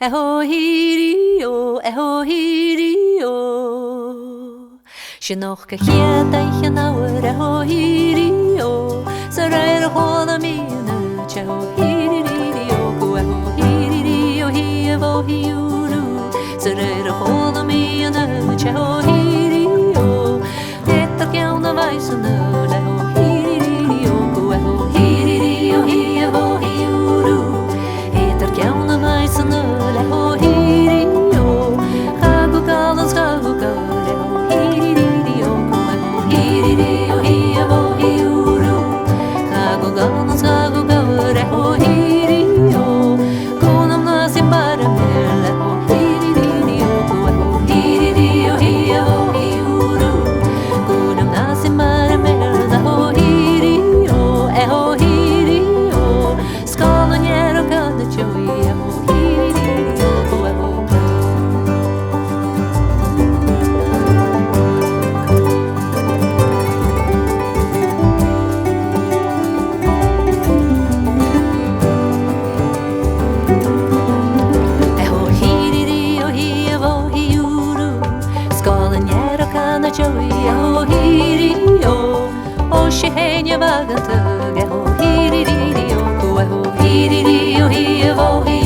えほひりよ、えほひりよ。Shinoch hier teiche nauer, e ho hi yo. Sarai ho na mi na che ho hi yo, ku e ho hi yo hi vo hi uru. Sarai ho na mi na che ho hi yo. Etta che una vai su na le ho hi yo, ku e ho hi yo hi vo hi uru. Etta che una vai su na le ho hi yo. Kagu kalans kagu kare ho hi yo. Shehenya vaganta, ge ho hi ri ri ri yo, ku ho hi ri ri yo hi vo hi.